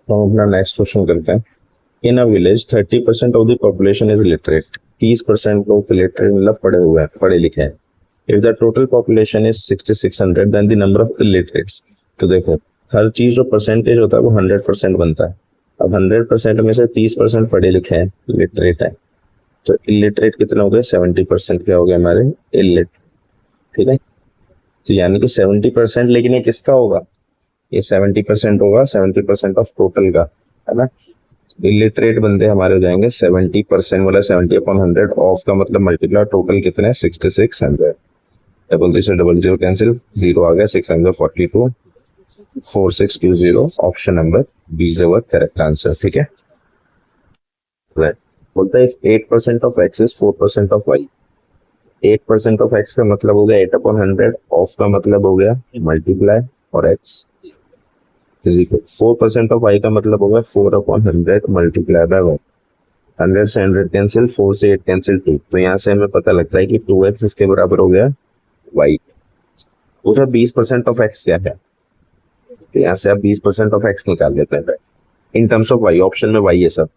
तो हम अपना नेक्स्ट क्वेश्चन करते हैं। In a village 30% of the population is literate. 30% लोग लिटरेट मतलब पढ़े हुए हैं, पढ़े लिखे हैं। If the total population is 6600 then the number of illiterates. तो देखो, हर चीज जो परसेंटेज होता है वो 100% बनता है। अब 100% में से 30% पढ़े लिखे हैं, लिटरेट है, तो इलिटरेट कितने हो गए? 70% क्या हो गए हमारे? इलिट। ठीक है, तो यानी कि 70%, लेकिन ये किसका होगा? ये 70% होगा, 70% ऑफ टोटल का, है ना। इलिटरेट बंदे हमारे हो जाएंगे 70%, मतलब 70/100 ऑफ का मतलब मल्टीप्लाई टोटल कितने हैं? 6600। डबल से डबल जीरो कैंसिल, जीरो आ गया, 642, 4620। Option number B is our correct answer. ठीक है, बोलता है 8% of x is 4% of y. 8% of x का मतलब हो गया 8/100, ऑफ का मतलब हो गया मल्टीप्लाई और x is equal 4% of y का मतलब होगा 4/100 मल्टीप्लाई बाय 1। 100 से 100 कैंसिल, 4 से 8 कैंसिल 2। तो यहाँ से हमें पता लगता है कि 2x इसके बराबर हो गया y। पूछा 20% ऑफ x क्या है, तो यहाँ से आप 20% ऑफ x निकाल लेते हैं in terms of y। Option में y है सब।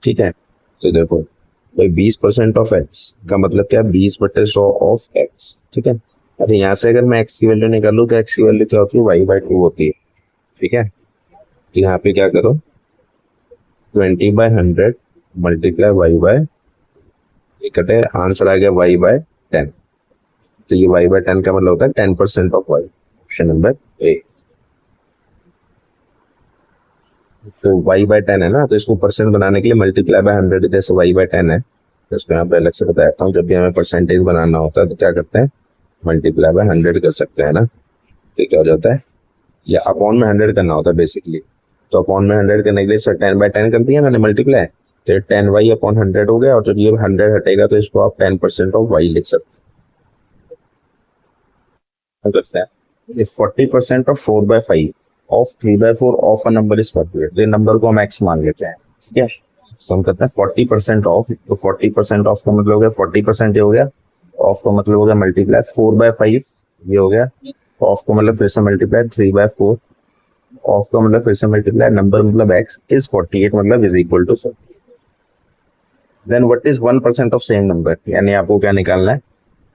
ठीक है, तो देखो भाई 20% ऑफ x का मतलब क्या? 20/100 ऑफ x। ठीक है, अच्छा यहाँ से अगर मैं x की वैल्यू निकालूं तो x की वैल्यू क्या होती है? y/2 होती है। ठीक है, तो यहाँ पे क्या करो, 20/100 मल्टीप्लाई y/, कटे, आंसर आ गया y/10। तो ये y/10 का मतलब होता है 10% of y। Option number A. तो y/10 है ना, तो इसको परसेंट बनाने के लिए मल्टीप्लाई बाय 100, जैसे y/10 है तो इसको यहाँ पे अलग से बता देता हूँ। जब भी हमें परसेंटेज बनाना होता है तो क्या करते हैं? मल्टीप्लाई बाय 100 कर सकते हैं ना। तो क्या हो जाता है, या अपॉन में 100 करना होता है बेसिकली। तो अपॉन में 100 करने के लिए सर 10/10 कर दिया मैंने मल्टीप्लाई, तो 10y/100 हो गया। और जब ये 100 हटेगा तो इसको आप 10% ऑफ y लिख सकते हैं। If 40% of 4/5 of 3/4 of a number is calculated, तो नंबर को हम x मान लेते हैं। ठीक है, तो हम कहते हैं 40% ऑफ, तो 40% ऑफ का मतलब हो गया 40% ये हो गया, ऑफ का मतलब हो गया मल्टीप्लाई 4/5 ये हो गया, ऑफ का मतलब फिर से मल्टीप्लाई 3/4, ऑफ का मतलब फिर से मल्टीप्लाई, नंबर मतलब x इज 48 मतलब is equal to 40। Then what is 1% of same number, यानी आपको क्या निकालना है?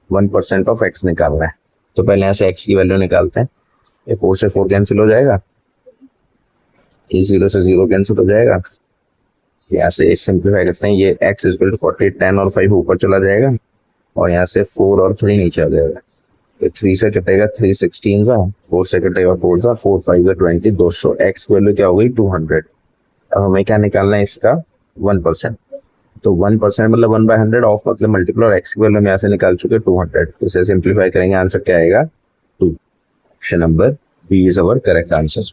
1% ऑफ x निकालना है। तो पहले यहाँ से x की वैल्यू निकालते हैं। ये 4 से 4 कैंसिल हो जाएगा, ये 0 से 0 कैंसिल हो जाएगा, यहाँ से सिंप्लीफाई करते हैं। ये x इक्वल टू 40, 10 और 5 ऊपर चला जाएगा और यहाँ से 4 और 3 नीचे आ जाएगा। तो 3 से कटेगा 3 16 सा, 4 से कटेगा 4 सा, 4 5 सा 20, 200। x की वैल्यू क्या हो गई? 200। अब हमें क्या निकालना है? इसका 1%। तो 1% मतलब 1/100 ऑफ मतलब मल्टीप्लाई, और x की वैल्यू हम यहाँ से निकाल चुके 200। इसे सिंप्लीफाई करेंगे, आंसर क्या आएगा? 2। Option number B is our correct answer.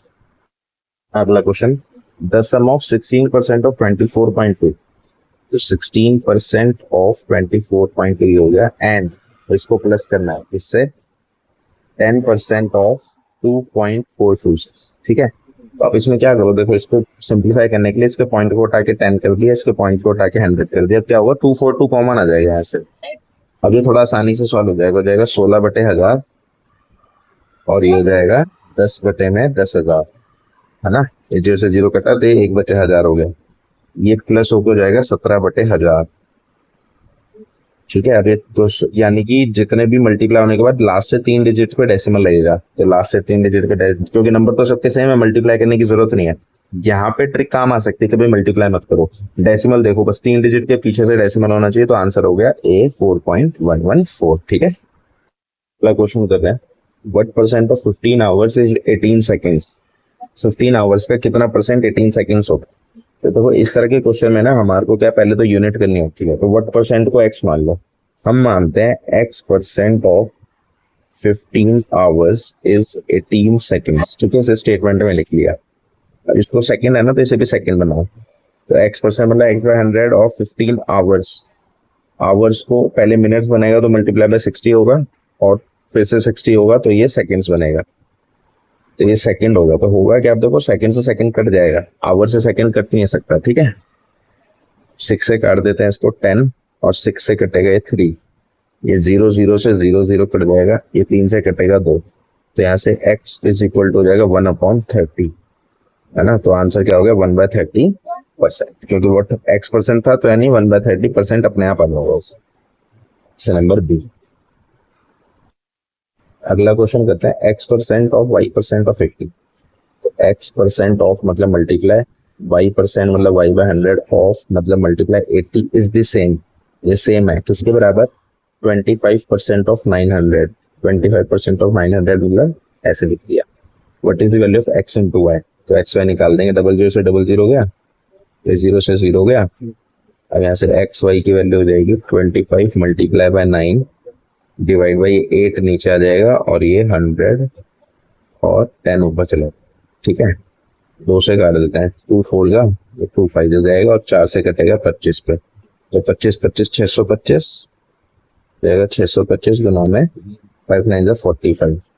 अगला question, the sum of 16% of 24.2। तो 16% ऑफ 24.2 हो गया, एंड इसको प्लस करना है इससे 10% ऑफ 2.42। ठीक है, तो आप इसमें क्या करो, देखो इसको सिंप्लीफाई करने के लिए इसके पॉइंट को उठा के 10 कर दिया, इसके पॉइंट को उठा के 100 कर दिया। क्या होगा? 242 कॉमन आ जाएगा यहाँ से। अब ये थोड़ा आसानी से सॉल्व हो जाएगा 16/1000, और ये हो जाएगा 10/10,000, है ना। ये 0 से 0 कटा तो 1/1000 हो गया। ये प्लस होकर जाएगा 17/1000। ठीक है, अब ये तो यानी कि जितने भी मल्टीप्लाई होने के बाद लास्ट से 3 डिजिट पे डेसिमल लगेगा, तो लास्ट से 3 डिजिट पे, क्योंकि नंबर तो सबके सेम है, मल्टीप्लाई करने की जरूरत नहीं है। यहाँ पे ट्रिक काम आ सकती है कि भाई मल्टीप्लाई मत करो, डेसिमल देखो, बस 3 डिजिट के पीछे से डेसिमल होना चाहिए। तो आंसर हो गया ए 4.114। ठीक है, अगला क्वेश्चन कर रहे हैं, what percent of 15 hours is 18 seconds. 15 hours का कितना परसेंट 18 सेकेंड्स होता है? तो देखो इस तरह के क्वेश्चन में ना हमारे को क्या पहले तो यूनिट करनी होती है। तो व्हाट परसेंट को x मान लो, हम मानते हैं x% of 15 hours is 18 seconds. ठीक है, इसे स्टेटमेंट में लिख लिया। अब इसको सेकंड है ना, तो इसे भी सेकंड बनाओ। तो x% मतलब x/100 ऑफ 15 आवर्स। आवर्स को पहले मिनट्स बनेगा तो मल्टीप्लाई बाय 60 होगा, और फिर से 60 होगा तो ये सेकेंड्स बनेगा। तो ये सेकंड होगा, तो होगा क्या? आप देखो सेकंड से सेकंड कट जाएगा, आवर से सेकंड कट नहीं सकता। ठीक है, 6 से काट देते हैं इसको 10, और 6 से कटेगा ये 3, ये 0 0 से 0 0 कट जाएगा, ये 3 से कटेगा 2। तो यहाँ से x इज इक्वल टू हो जाएगा 1/30। है ना। तो आंसर क्या हो गया 1/30%, क्योंकि वो x% था तो यानी 1/30% अपने आप आ जाएगा। Option number b. अगला क्वेश्चन करते हैं x% ऑफ y% ऑफ 80। तो x% ऑफ मतलब मल्टीप्लाई, y% मतलब y/100 ऑफ मतलब मल्टीप्लाई 80 इज द सेम, ये सेम है किसके बराबर 25% ऑफ 900। 25% ऑफ 900 मतलब ऐसे लिख दिया। What is the value of x into y। तो एक्स वाई निकाल देंगे, डबल जीरो से डबल जीरो हो गया, ये जीरो से जीरो हो गया। अब यहाँ से एक्स वाई की वैल्यू हो जाएगी 25 मल्टीप्लाई बाय 9 डिवाइड बाई 8 नीचे आ जाएगा, और ये 100 और 10 ऊपर चलेगा। ठीक है, 2 से काट देते हैं, 2 4 का 2 5 हो जाएगा, और 4 से कटेगा 25 पे। तो 25 25 625 जाएगा, 625 गुना में 5 9 45।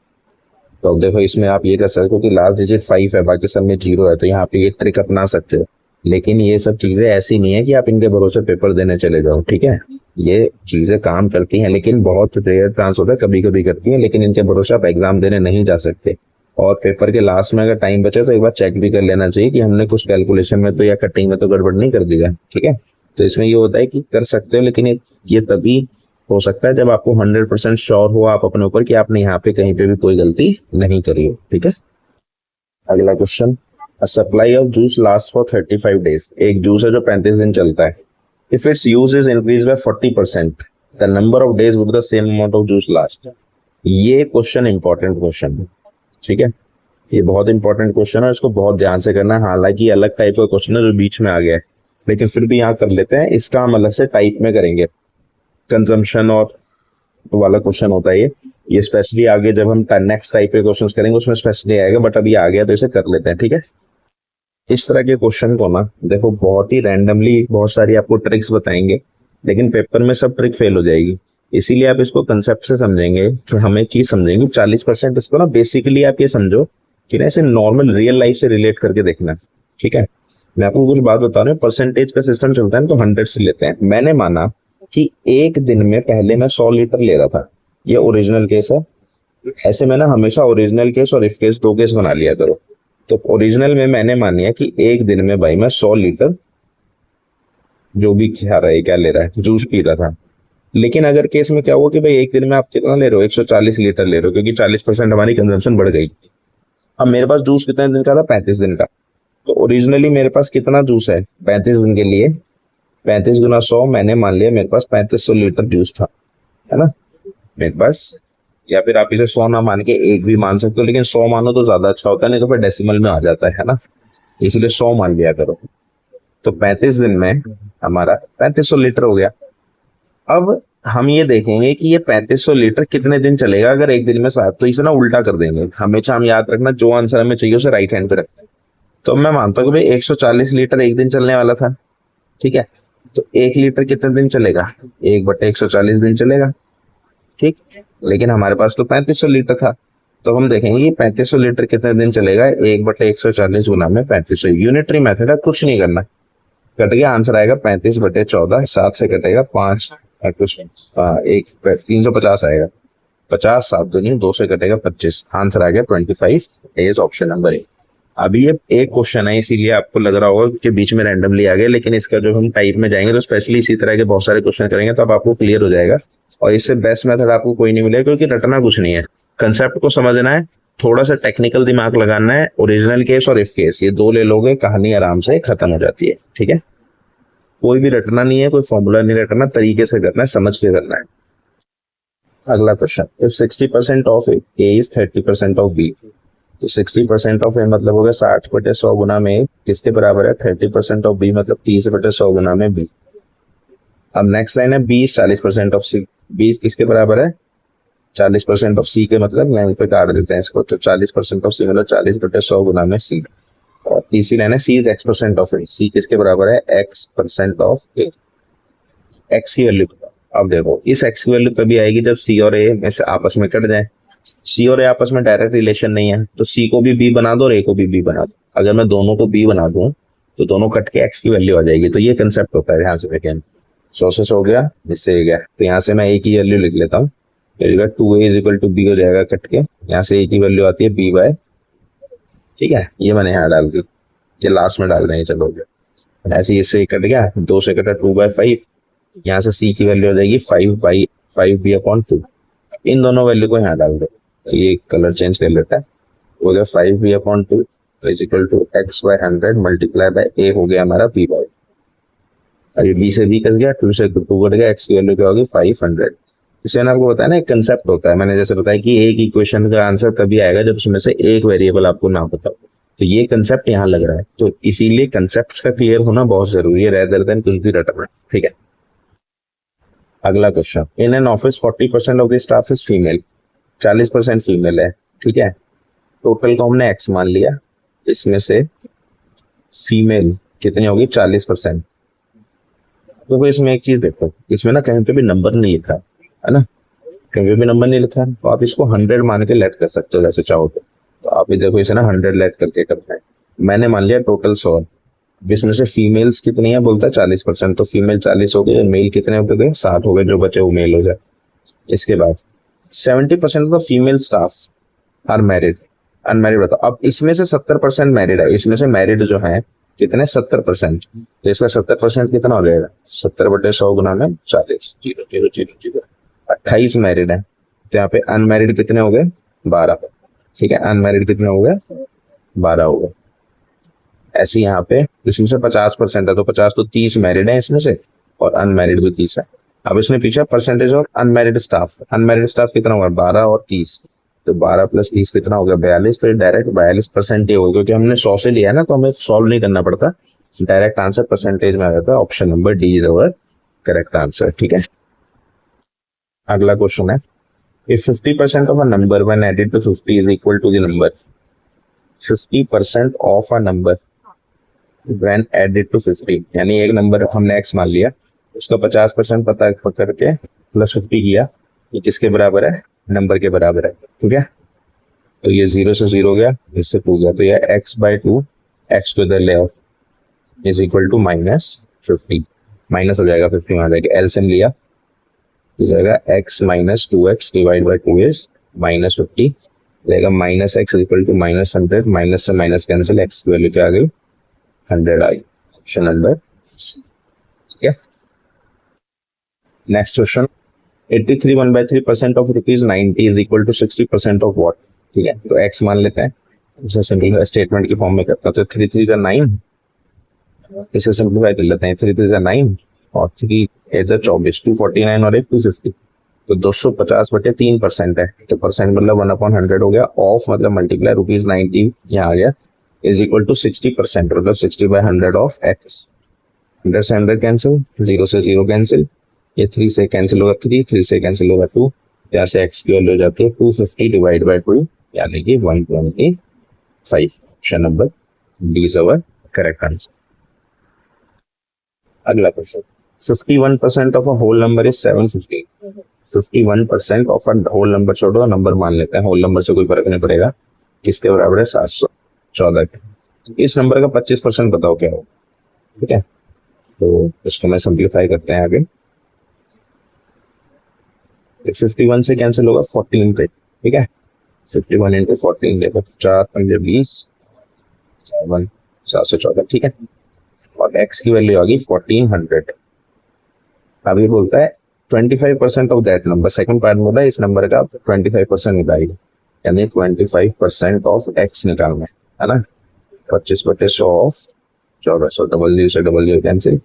तो अब देखो इसमें आप ये कर सकते हो कि लास्ट डिजिट 5 है, बाकी सब में 0 है, तो यहाँ पे ये ट्रिक अपना सकते हो। लेकिन ये सब चीजें ऐसी नहीं है कि आप इनके भरोसे पेपर देने चले जाओ। ठीक है, ये चीजें काम करती हैं, लेकिन बहुत रेयर चांस होता है, कभी कभी करती हैं, लेकिन इनके भरोसे आप एग्जाम देने नहीं जा सकते। और पेपर के लास्ट में अगर टाइम बचे तो एक बार चेक भी कर लेना चाहिए कि हमने कुछ कैलकुलेशन में तो या कटिंग में तो गड़बड़ नहीं कर दिया। ठीक है, तो इसमें ये होता है कि कर सकते हो, लेकिन ये तभी हो सकता है जब आपको 100% श्योर हो आप अपने ऊपर कि आपने यहाँ पे कहीं पे भी कोई गलती नहीं करी हो। ठीक है, अगला question, a supply of juice last for 35 days. एक जूस है जो 35 दिन चलता है। If it's use is increase by 40%, the number of days would the same amount of juice last. ये क्वेश्चन इंपॉर्टेंट क्वेश्चन है। ठीक है, ये बहुत इंपॉर्टेंट क्वेश्चन है, इसको बहुत ध्यान से करना है। हालांकि अलग टाइप का क्वेश्चन है जो बीच में आ गया है, लेकिन फिर भी यहाँ कर लेते हैं। इसका हम अलग से टाइप में करेंगे, कंजम्पशन और वाला क्वेश्चन होता है ये स्पेशली आगे जब हम नेक्स्ट टाइप के क्वेश्चंस करेंगे उसमें स्पेशली आएगा, बट अभी आ गया तो इसे कर लेते हैं। ठीक है, इस तरह के क्वेश्चन को ना देखो बहुत ही रैंडमली बहुत सारी आपको ट्रिक्स बताएंगे, लेकिन पेपर में सब ट्रिक फेल हो जाएगी। इसीलिए आप इसको कंसेप्ट से समझेंगे कि हम एक चीज समझेंगे 40%। इसको ना बेसिकली आप ये समझो कि ना इसे नॉर्मल रियल लाइफ से रिलेट करके देखना। ठीक है, मैं आपको कुछ बात बता रहा हूँ। परसेंटेज का सिस्टम चलता है तो 100 से लेते हैं। मैंने माना कि एक दिन में पहले मैं 100 लीटर ले रहा था, ये ओरिजिनल केस है। ऐसे में ना हमेशा ओरिजिनल केस और इफ केस 2 केस बना लिया करो। तो ओरिजिनल में मैंने मान लिया कि एक दिन में भाई मैं 100 लीटर जो भी खा रहा है क्या ले रहा है जूस पी रहा था। लेकिन अगर केस में क्या हुआ कि भाई एक दिन में आप कितना ले रहे हो 140 लीटर ले रहे हो, क्योंकि 40% हमारी कंजम्पशन बढ़ गई। अब मेरे पास जूस कितने दिन का था 35 दिन का। तो ओरिजिनली मेरे पास कितना जूस है 35 दिन के लिए, 35 गुना 100 मैंने मान लिया मेरे पास 3500 लीटर जूस था, है ना मेरे पास। या फिर आप इसे 100 ना मान के 1 भी मान सकते हो, लेकिन 100 मानो तो ज्यादा अच्छा होता है, नहीं तो फिर डेसिमल में आ जाता है ना, इसलिए 100 मान लिया करो। तो 35 दिन में हमारा 3500 लीटर हो गया। अब हम ये देखेंगे कि ये 3500 लीटर कितने दिन चलेगा अगर एक दिन में साहब, तो इसे ना उल्टा कर देंगे। हमेशा हम याद रखना जो आंसर हमें चाहिए उसे राइट हैंड पे रखना है। तो मैं मानता हूँ कि भाई 140 लीटर एक दिन चलने वाला था। ठीक है, तो 1 लीटर कितने दिन चलेगा 1/140 दिन चलेगा। ठीक, लेकिन हमारे पास तो 3500 लीटर था, तो हम देखेंगे कि 3500 लीटर कितने दिन चलेगा 1/140 गुना में 3500। यूनिटरी मेथड है, कुछ नहीं करना, कट गया आंसर आएगा 35/14। 7 से कटेगा 5 एक 350 आएगा, 50 7 दूनी 2 से कटेगा 25, आंसर आ गया 25 इज ऑप्शन नंबर ए। अभी ये एक क्वेश्चन है इसीलिए आपको लग रहा होगा कि बीच में रैंडमली आ गया, लेकिन इसका जब हम टाइप में जाएंगे तो स्पेशली इसी तरह के बहुत सारे क्वेश्चन करेंगे तो अब आपको क्लियर हो जाएगा। और इससे बेस्ट मेथड आपको कोई नहीं मिलेगा, क्योंकि रटना कुछ नहीं है, कंसेप्ट को समझना है, थोड़ा सा टेक्निकल दिमाग लगाना है। ओरिजिनल केस और इफ केस ये 2 ले लोगे, कहानी आराम से खत्म हो जाती है। ठीक है, कोई भी रटना नहीं है, कोई फॉर्मूला नहीं रटना, तरीके से करना है, समझ के करना है। अगला question, if 60% of a is 30% of b. तो 60% ऑफ ए मतलब हो गया 60/100 गुना में किसके बराबर है 30% ऑफ बी मतलब 30/100 गुना में बी। अब नेक्स्ट लाइन है बी 40% ऑफ सी। बी किसके बराबर है 40% ऑफ सी के, मतलब लाइन पे काट देते हैं इसको। तो 40% ऑफ सी मतलब 40/100 गुना में सी। और तीसरी लाइन है सी इज x% ऑफ ए। सी किसके बराबर है x% ऑफ ए। एक्स की वैल्यू, अब देखो इस एक्स की वैल्यू तभी आएगी जब सी और ए में से आपस में कट जाए। सी और ए आपस में डायरेक्ट रिलेशन नहीं है, तो सी को भी बी बना दो और ए को भी बी बना दो। अगर मैं दोनों को बी बना दूं तो दोनों कट के एक्स की वैल्यू आ जाएगी। तो ये कंसेप्ट होता है, ध्यान से देखें। 100 से 100 गया, इससे गया, तो यहाँ से मैं ए की वैल्यू लिख लेता हूँ। 2a इज टू बी हो जाएगा कट के, यहाँ से ए की वैल्यू आती है b/, ठीक है, ये मैंने यहाँ डाल दी। ये लास्ट में डाल देंगे, चलोगे ऐसे ही, इससे कट गया, 2 से कटा 2/5, यहाँ से सी की वैल्यू हो जाएगी 5/5b/2। इन दोनों वैल्यू को यहाँ डाल दो, तो ये कलर चेंज कर लेता है, हो गया 5b/2 is equal to x/100 multiply by a हो गया हमारा b/, अभी b से b कस गया, 2 से 2 कट गया, x की वैल्यू क्या होगी 500। इससे मैंने आपको बताया ना, एक कंसेप्ट होता है, मैंने जैसे बताया कि एक इक्वेशन का आंसर तभी आएगा जब उसमें से एक वेरिएबल आपको ना पता हो, तो ये कंसेप्ट यहाँ लग रहा है, तो इसीलिए कंसेप्ट का क्लियर होना बहुत जरूरी है रेदर देन कुछ भी रटना, ठीक है। अगला question, in an office 40% of the staff is female, 40% female है, ठीक है। टोटल को हमने एक्स मान लिया, इसमें से फीमेल कितनी होगी 40%। तो इसमें एक चीज देखो, इसमें ना कहीं पे भी नंबर नहीं लिखा है ना, कहीं भी नंबर नहीं लिखा है, तो आप इसको 100 मान के लेट कर सकते हो वैसे चाहो तो आप देखो इसे ना 100 लेट करके करना है। मैंने मान लिया टोटल 100, इसमें से फीमेल्स कितनी है बोलता है 40%, तो फीमेल 40 हो गए, मेल कितने हो गए 60 हो गए, जो बचे वो मेल हो जाए। इसके बाद 70% of female staff are married, unmarried बताओ। अब इसमें से 70% मैरिड है, इसमें से मैरिड जो है कितने 70%, तो इसमें 70% कितना हो जाएगा 70/100 गुना में 40, 0 0 0 0, 28 मैरिड है, तो यहाँ पे अनमैरिड कितने हो गए 12, ठीक है, अनमैरिड कितने हो गए 12 हो गए। ऐसे यहाँ पे इसमें से 50% है, तो 50 तो 30 मैरिड है इसमें से, और अनमैरिड भी 30 है। अब इसने पूछा परसेंटेज ऑफ अनमैरिड स्टाफ कितना होगा 12 और 30, तो 12 + 30 कितना हो गया 42, तो डायरेक्ट 42% ही होगा, क्योंकि हमने 100 से लिया ना, तो हमें सॉल्व नहीं करना पड़ता, डायरेक्ट आंसर परसेंटेज में आ जाता है। Option number D is our correct answer, ठीक है। अगला क्वेश्चन है, if 50% of a number when added to 50 is equal to the number, 50% of a number when added to 50, यानी एक नंबर हमने x मान लिया, उसका 50% पता करके प्लस 50 किया, ये किसके बराबर है नंबर के बराबर है, ठीक है। तो ये 0 से 0 गया, इससे 2 गया, तो ये x/2 x को इधर ले आओ इज इक्वल टू -50, माइनस हो जाएगा 50 में आ जाएगा, एलसीएम लिया तो जाएगा x - 2x divide by 2 is -50, जाएगा -x is equal to -100, minus से माइनस कैंसिल, x की वैल्यू क्या आ गई 100 आई, ऑप्शन नंबर, ठीक है। Next question, 83 1/3% of ₹90 is equal to 60% of what, ठीक है। तो x मान लेते हैं, इसे सिंपल स्टेटमेंट की फॉर्म में करता हूं, तो 3 3 9, इसे सिंपलीफाई कर लेते हैं, 3 3 9 और 3 8 24, 249 और 250, तो 250/3% है, तो परसेंट मतलब 1/100 हो गया, ऑफ मतलब मल्टीप्लाई ₹90 यहाँ आ गया, इज इक्वल टू 60%, मतलब 60/100 ऑफ x, 100 से 100 कैंसिल, 0 से 0 कैंसिल, ये 3 से कैंसिल होगा 3, 3 से कैंसिल होगा 2, यहाँ से x की वैल्यू हो जाती है 250 डिवाइड बाई 2, यानी कि 125, option number D is our correct answer. अगला question, 51% of a whole number is 750, 51% of a whole number, छोड़ो नंबर मान लेते हैं, होल नंबर से कोई फर्क नहीं पड़ेगा, किसके बराबर है 714 के। इस नंबर का 25% बताओ क्या होगा, ठीक है। तो इसको मैं सिंप्लीफाई करते हैं आगे, 51 से कैंसिल होगा 14 पे, ठीक है, 51 इंटू 14 देखो 4 5 20, 714, ठीक है, और x की वैल्यू आ गई 1400। अब ये बोलता है 25% of that number, second part बोला है इस नंबर का 25% निकालिए, यानी 25% ऑफ x निकालना है ना, 25/100 ऑफ 1400, 00 से 00 कैंसिल,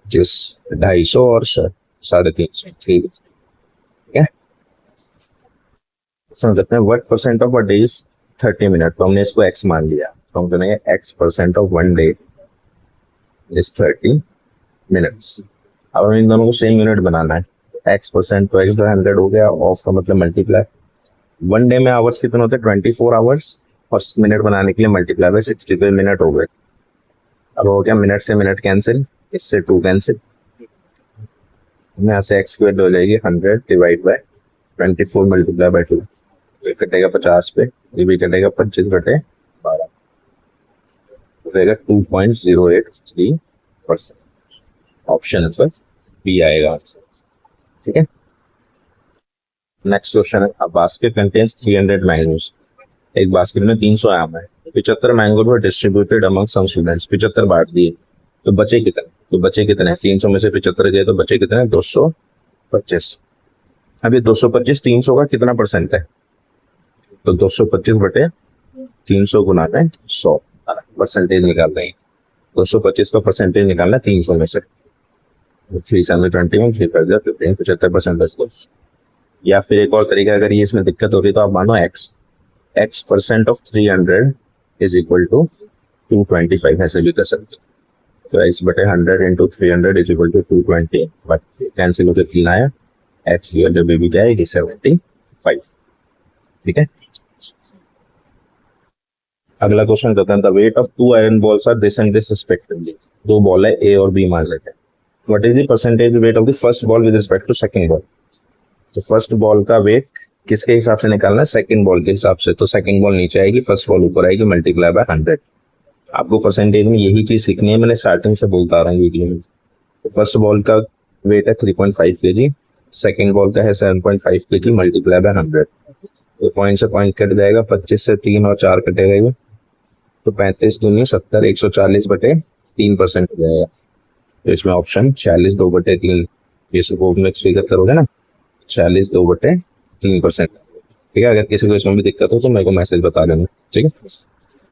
जिस 250 और 350, ठीक है। समझते हैं what percent of a day is 30 minute, तो हमने इसको x मान लिया, तो हम करेंगे x% of 1 day is 30 minutes. अब हमें इन दोनों को सेम यूनिट बनाना है, x% तो x/100 हो गया, ऑफ का मतलब मल्टीप्लाई, 1 डे में आवर्स कितने होते हैं 24 आवर्स, और मिनट बनाने के लिए मल्टीप्लाई बाय 60 मिनट हो गए। अब हो गया मिनट से मिनट कैंसिल, इससे 2 कैंसिल, यहाँ से x की वैल्यू हो जाएगी 100 डिवाइड बाय 24 मल्टीप्लाई बाय 2, ये कटेगा 50 पे, ये भी कटेगा 25/12, हो जाएगा 2.083%, ऑप्शन आंसर बी आएगा आंसर, ठीक है। नेक्स्ट क्वेश्चन है, अ बास्केट कंटेन्स 300 मैंगोज, एक बास्केट में 300 आम है, 75 mango were distributed among some students, 75 बांट दिए, तो बचे कितने? 300 में से 75 गए तो बचे कितने? 225। अब ये 225 300 का कितना परसेंट है? तो 225 बटे 300 गुना में 100 परसेंटेज निकाल रहे हैं। 225 का परसेंटेज निकालना 300 में से 321, 3 कर दिया 15, 75% बच गया। या फिर एक और तरीका, अगर ये इसमें दिक्कत हो रही तो आप मानो x percent of 300 is equal to 225, ऐसे भी कर सकते हो। तो x बटे 100 into 300 is equal to 220, but cancel होकर 3 आया, x की वैल्यू भी क्या है? 75। ठीक है। अगला क्वेश्चन कहता है the weight of 2 iron balls are this and this respectively. 2 ball है A और B मान लेते हैं। What is the percentage weight of the first ball with respect to second ball? तो फर्स्ट बॉल का वेट किसके हिसाब से निकालना है? सेकंड बॉल के हिसाब से। तो सेकंड बॉल नीचे आएगी, फर्स्ट बॉल ऊपर आएगी, मल्टीप्लाई बाय 100। आपको परसेंटेज में यही चीज सीखनी है, मैंने स्टार्टिंग से बोलता आ रहा हूँ वीडियो में। तो फर्स्ट बॉल का वेट है 3.5 kg, सेकंड बॉल का है 7.5 kg, मल्टीप्लाई बाय 100। तो पॉइंट से पॉइंट कट जाएगा, 25 से 3 और 4 कटेगा ये, तो 35 दूनी 70, 140 बटे 3% हो जाएगा। तो इसमें ऑप्शन 46 2 बटे 3, ये सब मिक्स फिगर करोगे ना, 46 2 बटे 3%। ठीक है। अगर किसी को इसमें भी दिक्कत हो तो मेरे को मैसेज बता देना। ठीक है।